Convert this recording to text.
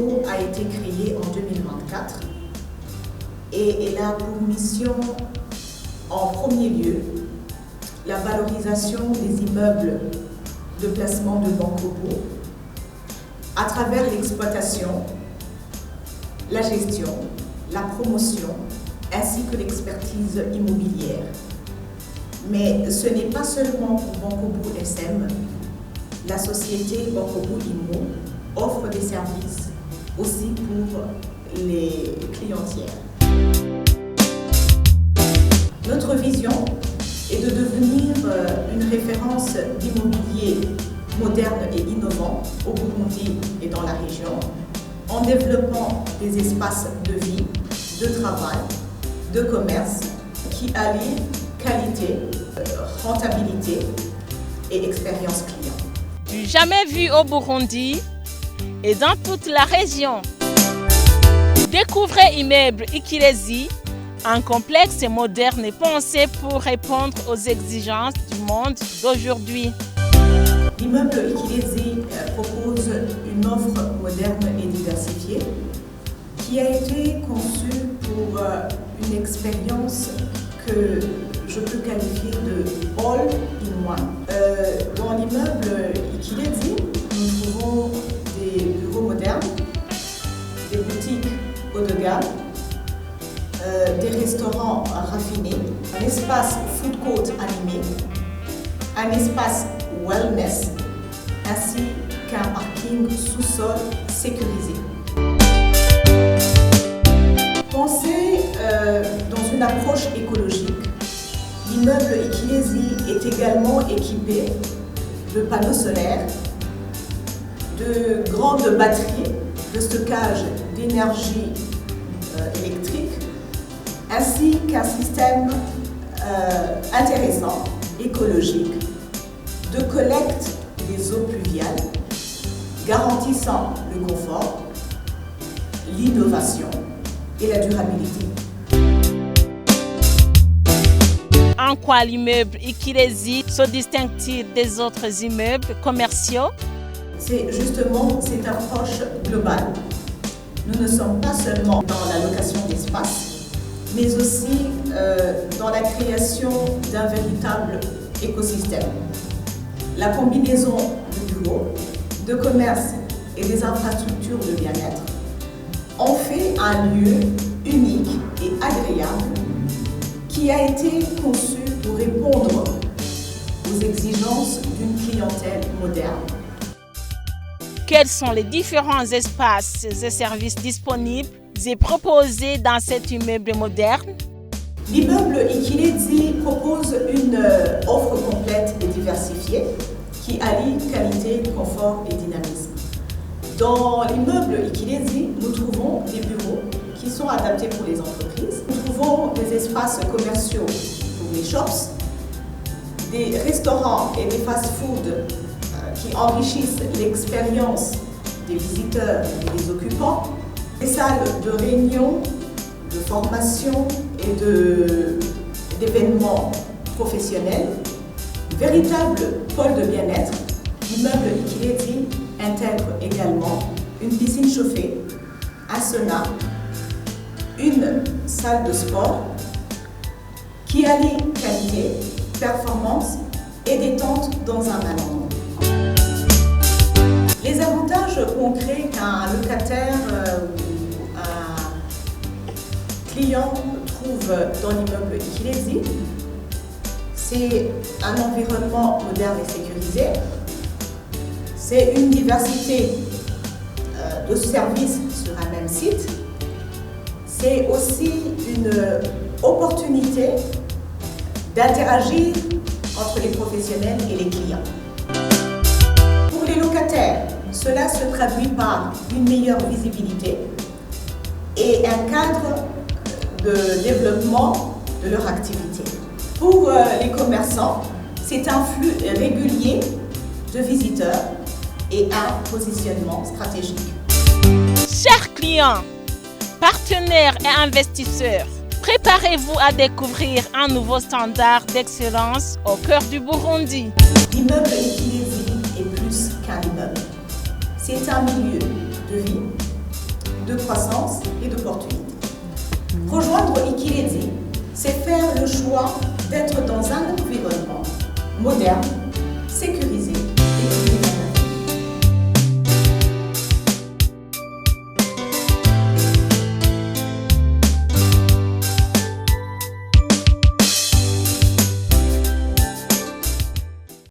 Bankobo a été créée en 2024 et elle a pour mission, en premier lieu, la valorisation des immeubles de placement de Bankobo à travers l'exploitation, la gestion, la promotion ainsi que l'expertise immobilière. Mais ce n'est pas seulement pour Bankobo SM. La société Bankobo Immo offre des services aussi pour les clientières. Notre vision est de devenir une référence d'immobilier moderne et innovant au Burundi et dans la région, en développant des espaces de vie, de travail, de commerce qui allient qualité, rentabilité et expérience client. Du jamais vu au Burundi et dans toute la région. Découvrez Immeuble Ikirezi, un complexe moderne et pensé pour répondre aux exigences du monde d'aujourd'hui. L'immeuble Ikirezi propose une offre moderne et diversifiée qui a été conçue pour une expérience que je peux qualifier de all-in-one. Dans l'immeuble Ikirezi, nous trouvons des bureaux modernes, des boutiques haut de gamme, des restaurants raffinés, un espace food court animé, un espace wellness, ainsi qu'un parking sous-sol sécurisé. Pensé dans une approche écologique, l'immeuble Ikirezi est également équipé de panneaux solaires, de grandes batteries de stockage d'énergie électrique, ainsi qu'un système intéressant, écologique, de collecte des eaux pluviales, garantissant le confort, l'innovation et la durabilité. En quoi l'immeuble Ikirezi se distingue-t-il des autres immeubles commerciaux? C'est justement cette approche globale. Nous ne sommes pas seulement dans la location d'espace, mais aussi dans la création d'un véritable écosystème. La combinaison de bureaux, de commerce et des infrastructures de bien-être en fait un lieu unique et agréable qui a été conçu pour répondre aux exigences d'une clientèle moderne. Quels sont les différents espaces et services disponibles et proposés dans cet immeuble moderne? L'immeuble Ikirezi propose une offre complète et diversifiée qui allie qualité, confort et dynamisme. Dans l'immeuble Ikirezi, nous trouvons des bureaux qui sont adaptés pour les entreprises. Nous trouvons des espaces commerciaux pour les shops, des restaurants et des fast-foods qui enrichissent l'expérience des visiteurs et des occupants, des salles de réunion, de formation et d'événements professionnels, véritable pôle de bien-être. L'immeuble Ikirezi intègre également une piscine chauffée, un sauna, une salle de sport qui allie qualité, performance et détente dans un même endroit. Les avantages concrets qu'un locataire ou un client trouve dans l'immeuble Ikirezi, c'est un environnement moderne et sécurisé, c'est une diversité de services sur un même site, c'est aussi une opportunité d'interagir entre les professionnels et les clients. Pour les locataires, cela se traduit par une meilleure visibilité et un cadre de développement de leur activité. Pour les commerçants, c'est un flux régulier de visiteurs et un positionnement stratégique. Chers clients, partenaires et investisseurs, préparez-vous à découvrir un nouveau standard d'excellence au cœur du Burundi. L'immeuble Ikirezi est plus qu'un immeuble. C'est un milieu de vie, de croissance et d'opportunités. Rejoindre Ikirezi, c'est faire le choix d'être dans un environnement moderne, sécurisé